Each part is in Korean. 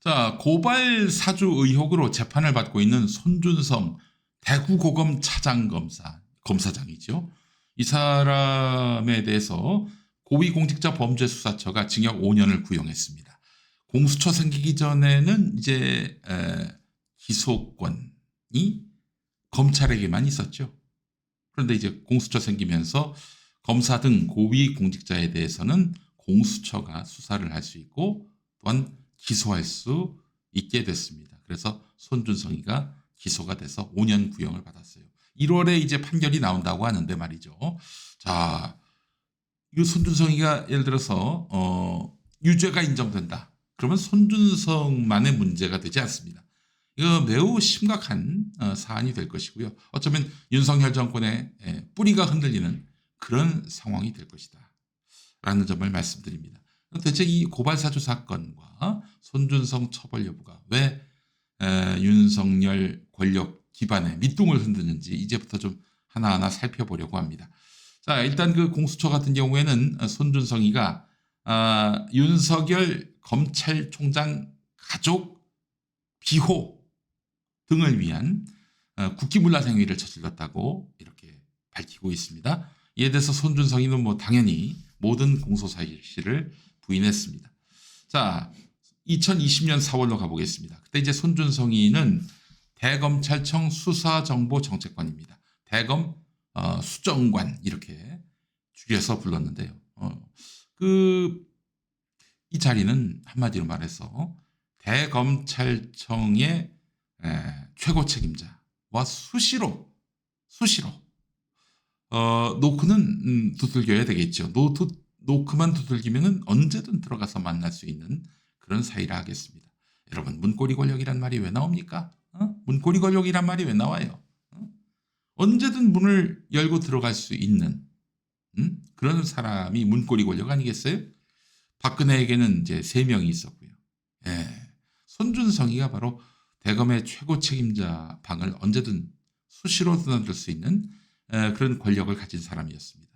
자, 고발 사주 의혹으로 재판을 받고 있는 손준성 대구고검 검사장이죠. 이 사람에 대해서 고위공직자범죄수사처가 징역 5년을 구형했습니다. 공수처 생기기 전에는 이제 기소권이 검찰에게만 있었죠. 그런데 이제 공수처 생기면서 검사 등 고위공직자에 대해서는 공수처가 수사를 할 수 있고 또한 기소할 수 있게 됐습니다. 그래서 손준성이가 기소가 돼서 5년 구형을 받았어요. 1월에 이제 판결이 나온다고 하는데 말이죠. 자, 이 손준성이가 예를 들어서 유죄가 인정된다. 그러면 손준성만의 문제가 되지 않습니다. 이거 매우 심각한 사안이 될 것이고요. 어쩌면 윤석열 정권의 뿌리가 흔들리는 그런 상황이 될 것이다. 라는 점을 말씀드립니다. 대체 이 고발사주 사건과 손준성 처벌 여부가 왜 윤석열 권력 기반에 밑둥을 흔드는지 이제부터 좀 하나하나 살펴보려고 합니다. 자, 일단 그 공수처 같은 경우에는 손준성이가 윤석열 검찰총장 가족 비호 등을 위한 국기문란 행위를 저질렀다고 이렇게 밝히고 있습니다. 이에 대해서 손준성이는 뭐 당연히 모든 공소사실을 부인했습니다. 자, 2020년 4월로 가보겠습니다. 그때 이제 손준성이는 대검찰청 수사정보정책관입니다. 대검 수정관 이렇게 줄여서 불렀는데요. 이 자리는 한마디로 말해서 대검찰청의 최고 책임자와 수시로 노크는 두들겨야 되겠죠. 노크만 두들기면 언제든 들어가서 만날 수 있는 그런 사이라 하겠습니다. 여러분, 문고리 권력이란 말이 왜 나옵니까? 문고리 권력이란 말이 왜 나와요? 언제든 문을 열고 들어갈 수 있는 그런 사람이 문고리 권력 아니겠어요? 박근혜에게는 이제 3명이 있었고요. 손준성이가 바로 대검의 최고 책임자 방을 언제든 수시로 드나들 수 있는 그런 권력을 가진 사람이었습니다.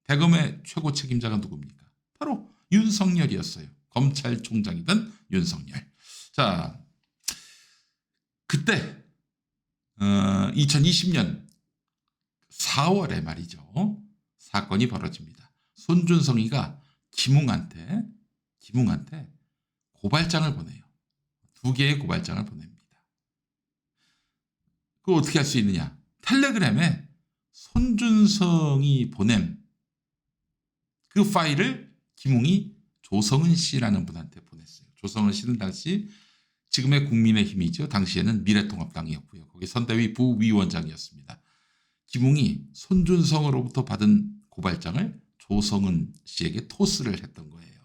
대검의 최고 책임자가 누굽니까? 바로 윤석열이었어요. 검찰총장이던 윤석열. 자, 그때 2020년 4월에 말이죠. 사건이 벌어집니다. 손준성이가 김웅한테 고발장을 보내요. 2개의 고발장을 보냅니다. 그거 어떻게 할 수 있느냐? 텔레그램에 손준성이 보낸 그 파일을 김웅이 조성은 씨라는 분한테 보냈어요. 조성은 씨는 당시 지금의 국민의힘이죠. 당시에는 미래통합당이었고요. 거기 선대위 부위원장이었습니다. 김웅이 손준성으로부터 받은 고발장을 조성은 씨에게 토스를 했던 거예요.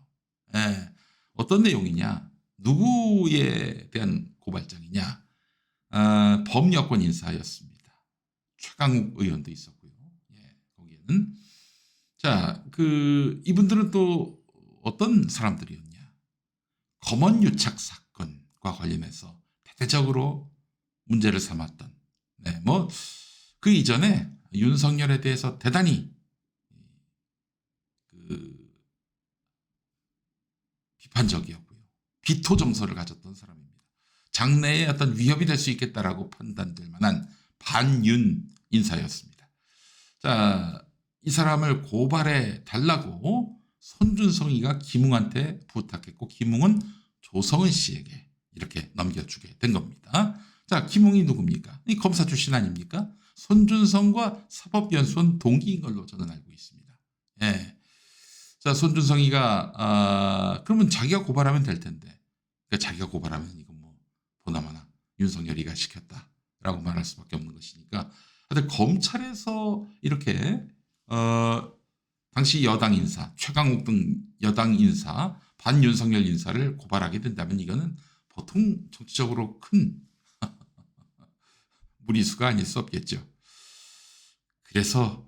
어떤 내용이냐? 누구에 대한 고발장이냐? 범여권 인사였습니다. 최강욱 의원도 있었고요. 거기에는 자, 이분들은 또 어떤 사람들이었냐? 검언유착 사건과 관련해서 대대적으로 문제를 삼았던. 그 이전에 윤석열에 대해서 대단히 비판적이었고요. 비토 정서를 가졌던 사람입니다. 장래에 어떤 위협이 될 수 있겠다라고 판단될 만한 반윤 인사였습니다. 자, 이 사람을 고발해 달라고 손준성이가 김웅한테 부탁했고 김웅은 조성은 씨에게 이렇게 넘겨주게 된 겁니다. 자, 김웅이 누굽니까? 이 검사 출신 아닙니까? 손준성과 사법연수원 동기인 걸로 저는 알고 있습니다. 자, 손준성이가 그러면 자기가 고발하면 될 텐데, 그러니까 자기가 고발하면 이건 뭐 보나마나 윤석열이가 시켰다라고 말할 수밖에 없는 것이니까. 하여튼 검찰에서 이렇게 당시 여당 인사, 최강욱 등 여당 인사, 반윤석열 인사를 고발하게 된다면 이거는 보통 정치적으로 큰 무리수가 아닐 수 없겠죠. 그래서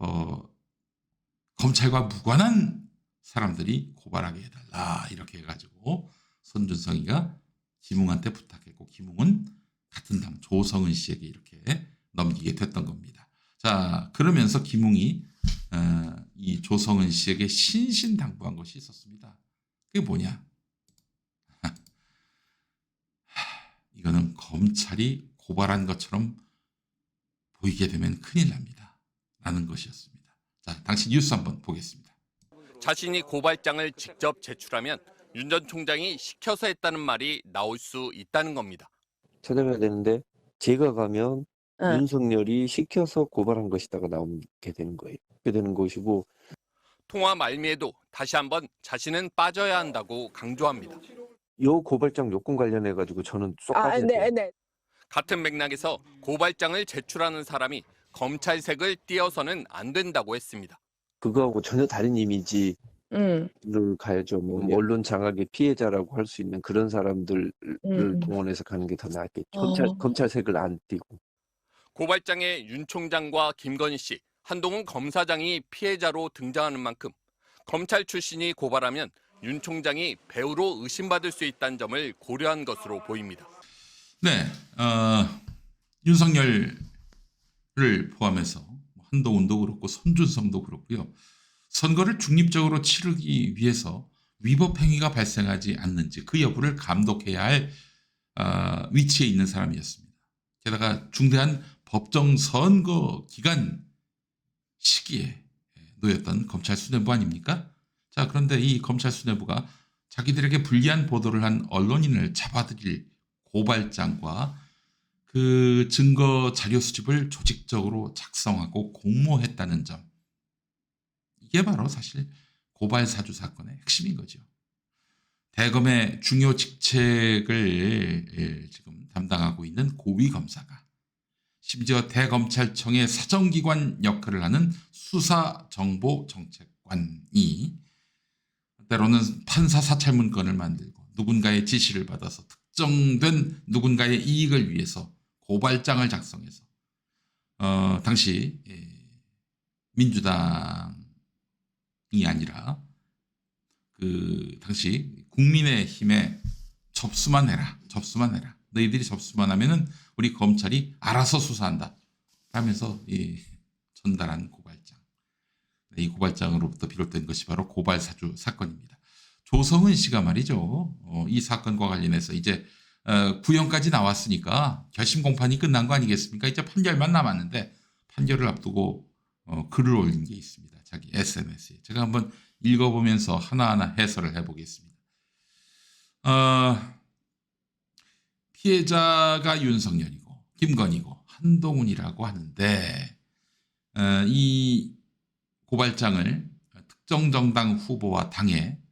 검찰과 무관한 사람들이 고발하게 해달라 이렇게 해가지고 손준성이가 김웅한테 부탁했고 김웅은 같은 당 조성은 씨에게 이렇게 넘기게 됐던 겁니다. 자, 그러면서 김웅이 이 조성은 씨에게 신신당부한 것이 있었습니다. 그게 뭐냐? 검찰이 고발한 것처럼 보이게 되면 큰일 납니다. 라는 것이었습니다. 자, 당시 뉴스 한번 보겠습니다. 자신이 고발장을 직접 제출하면 윤 전 총장이 시켜서 했다는 말이 나올 수 있다는 겁니다. 찾아가야 되는데 제가 가면 윤석열이 시켜서 고발한 것이다가 나오게 되는 거예요. 그렇게 되는 것이고 통화 말미에도 다시 한번 자신은 빠져야 한다고 강조합니다. 요 고발장 요건 관련해 가지고 저는 쏙 빠져야 돼요. 네. 같은 맥락에서 고발장을 제출하는 사람이 검찰색을 띄어서는 안 된다고 했습니다. 그거하고 전혀 다른 이미지를 가야죠. 뭐 언론 장악의 피해자라고 할 수 있는 그런 사람들을 동원해서 가는 게 더 낫겠죠. 검찰색을 안 띄고. 고발장에 윤 총장과 김건희 씨, 한동훈 검사장이 피해자로 등장하는 만큼 검찰 출신이 고발하면 윤 총장이 배우로 의심받을 수 있다는 점을 고려한 것으로 보입니다. 네, 윤석열을 포함해서 한동훈도 그렇고 손준성도 그렇고요. 선거를 중립적으로 치르기 위해서 위법 행위가 발생하지 않는지 그 여부를 감독해야 할 위치에 있는 사람이었습니다. 게다가 중대한 법정 선거 기간 시기에 놓였던 검찰 수뇌부 아닙니까? 자, 그런데 이 검찰 수뇌부가 자기들에게 불리한 보도를 한 언론인을 잡아들일 고발장과 그 증거 자료 수집을 조직적으로 작성하고 공모했다는 점. 이게 바로 사실 고발 사주 사건의 핵심인 거죠. 대검의 중요 직책을 지금 담당하고 있는 고위 검사가 심지어 대검찰청의 사정기관 역할을 하는 수사정보정책관이 때로는 판사 사찰문건을 만들고 누군가의 지시를 받아서 특정된 누군가의 이익을 위해서 고발장을 작성해서 당시 민주당이 아니라 그 당시 국민의힘에 접수만 해라. 너희들이 접수만 하면은 우리 검찰이 알아서 수사한다. 하면서 전달한 고발장. 이 고발장으로부터 비롯된 것이 바로 고발사주 사건입니다. 조성은 씨가 말이죠. 이 사건과 관련해서 이제 구형까지 나왔으니까 결심 공판이 끝난 거 아니겠습니까? 이제 판결만 남았는데 판결을 앞두고 글을 올린 게 있습니다. 자기 SNS에. 제가 한번 읽어보면서 하나하나 해설을 해보겠습니다. 피해자가 윤석열이고 김건희고 한동훈이라고 하는데 이 고발장을 특정 정당 후보와 당의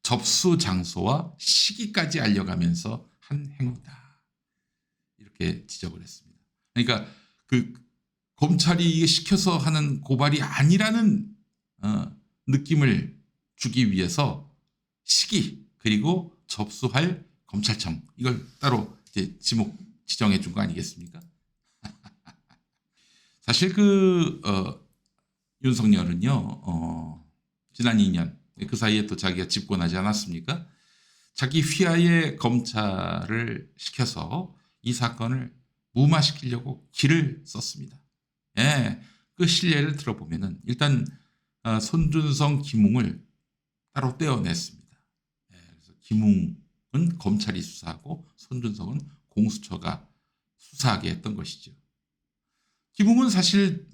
접수 장소와 시기까지 알려가면서 한 행위다. 이렇게 지적을 했습니다. 그러니까 그 검찰이 이게 시켜서 하는 고발이 아니라는 느낌을 주기 위해서 시기 그리고 접수할 검찰청 이걸 따로 이제 지목 지정해 준 거 아니겠습니까? 사실 윤석열은요 지난 2년 그 사이에 또 자기가 집권하지 않았습니까? 자기 휘하의 검찰을 시켜서 이 사건을 무마시키려고 길을 썼습니다. 예, 그 실례를 들어보면은 일단 손준성, 김웅을 따로 떼어냈습니다. 예, 그래서 김웅은 검찰이 수사하고 손준성은 공수처가 수사하게 했던 것이죠. 김웅은 사실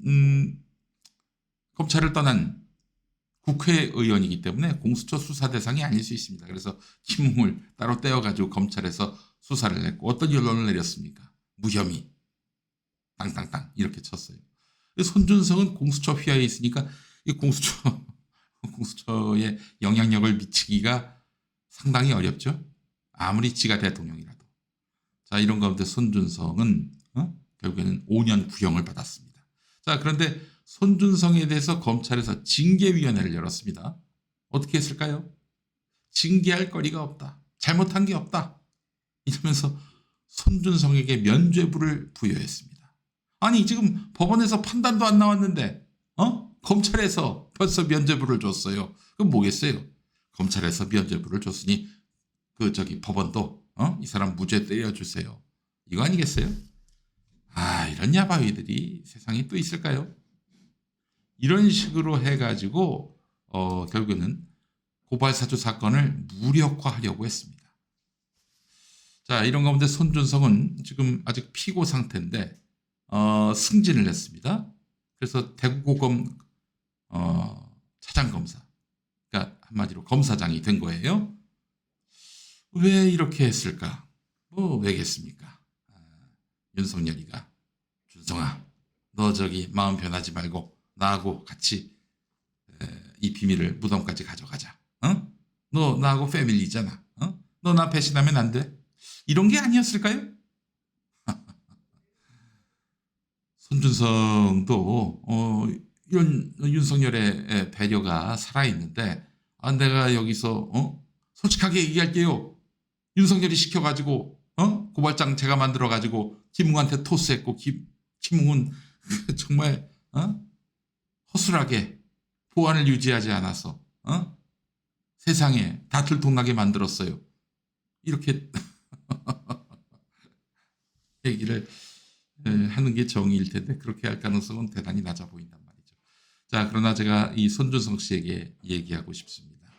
검찰을 떠난 국회의원이기 때문에 공수처 수사 대상이 아닐 수 있습니다. 그래서 김웅을 따로 떼어가지고 검찰에서 수사를 했고 어떤 결론을 내렸습니까? 무혐의. 땅땅땅 이렇게 쳤어요. 손준성은 공수처 휘하에 있으니까 이 공수처에 영향력을 미치기가 상당히 어렵죠. 아무리 지가 대통령이라도. 자, 이런 가운데 손준성은 결국에는 5년 구형을 받았습니다. 자, 그런데 손준성에 대해서 검찰에서 징계위원회를 열었습니다. 어떻게 했을까요? 징계할 거리가 없다. 잘못한 게 없다. 이러면서 손준성에게 면죄부를 부여했습니다. 아니 지금 법원에서 판단도 안 나왔는데 검찰에서 벌써 면죄부를 줬어요. 그럼 뭐겠어요? 검찰에서 면죄부를 줬으니 법원도 이 사람 무죄 때려주세요. 이거 아니겠어요? 이런 야바위들이 세상에 또 있을까요? 이런 식으로 해가지고 결국에는 고발사주 사건을 무력화하려고 했습니다. 자, 이런 가운데 손준성은 지금 아직 피고 상태인데 승진을 했습니다. 그래서 대구고검 차장검사, 그러니까 한마디로 검사장이 된 거예요. 왜 이렇게 했을까? 뭐 왜겠습니까? 윤석열이가 준성아, 너 저기 마음 변하지 말고 나하고 같이 이 비밀을 무덤까지 가져가자. 어? 너 나하고 패밀리잖아. 어? 너 나 배신하면 안 돼. 이런 게 아니었을까요? 손준성도 이런 윤석열의 배려가 살아있는데 내가 여기서 솔직하게 얘기할게요. 윤석열이 시켜가지고 고발장 제가 만들어가지고 김웅한테 토스했고 김웅은 정말 허술하게 보안을 유지하지 않아서 세상에 다툴 돈 나게 만들었어요. 이렇게 얘기를 하는 게 정의일 텐데 그렇게 할 가능성은 대단히 낮아 보인단 말이죠. 자, 그러나 제가 이 손준성 씨에게 얘기하고 싶습니다.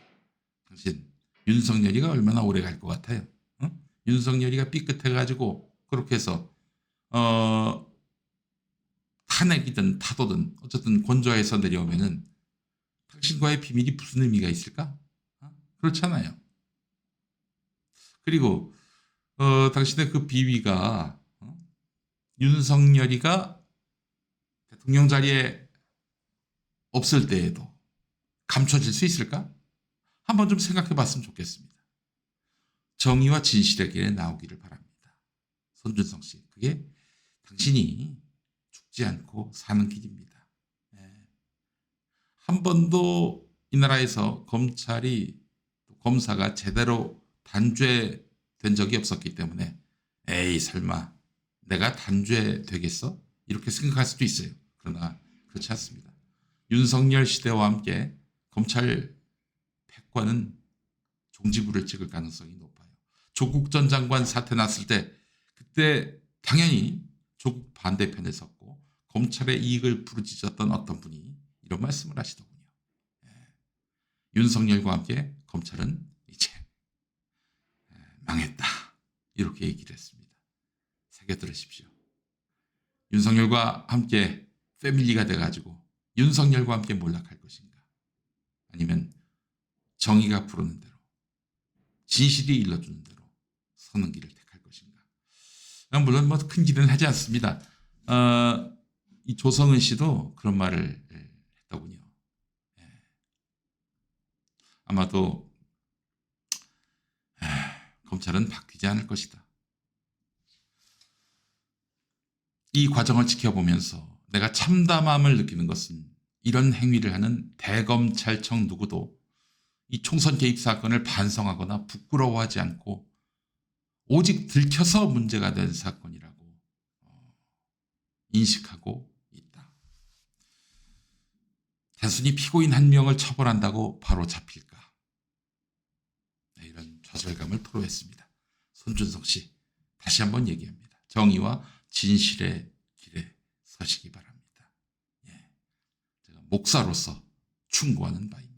당신 윤석열이가 얼마나 오래 갈 것 같아요? 윤석열이가 삐끗해가지고 그렇게 해서 탄핵이든 타도든 어쨌든 권좌에서 내려오면은 당신과의 비밀이 무슨 의미가 있을까? 그렇잖아요. 그리고 당신의 그 비위가 윤석열이가 대통령 자리에 없을 때에도 감춰질 수 있을까? 한번 좀 생각해 봤으면 좋겠습니다. 정의와 진실의 길에 나오기를 바랍니다. 손준성 씨, 그게 당신이 죽지 않고 사는 길입니다. 한 번도 이 나라에서 검사가 제대로 단죄된 적이 없었기 때문에 에이 설마 내가 단죄 되겠어? 이렇게 생각할 수도 있어요. 그러나 그렇지 않습니다. 윤석열 시대와 함께 검찰 패권은 종지부를 찍을 가능성이 높아요. 조국 전 장관 사태 났을 때 그때 당연히 조국 반대편에 섰고 검찰의 이익을 부르짖었던 어떤 분이 이런 말씀을 하시더군요. 윤석열과 함께 검찰은 이제 망했다. 이렇게 얘기를 했습니다. 새겨 들으십시오. 윤석열과 함께 패밀리가 돼가지고 윤석열과 함께 몰락할 것인가? 아니면 정의가 부르는 대로 진실이 일러주는 대로 서는 길을 택할 것인가? 물론 뭐 큰 기대는 하지 않습니다. 이 조성은 씨도 그런 말을 했더군요. 아마도 검찰은 바뀌지 않을 것이다. 이 과정을 지켜보면서 내가 참담함을 느끼는 것은 이런 행위를 하는 대검찰청 누구도 이 총선 개입 사건을 반성하거나 부끄러워하지 않고 오직 들켜서 문제가 된 사건이라고 인식하고 있다. 단순히 피고인 한 명을 처벌한다고 바로 잡힐까? 이런 좌절감을 토로했습니다. 손준성 씨, 다시 한번 얘기합니다. 정의와 진실의 길에 서시기 바랍니다. 제가 목사로서 충고하는 바입니다.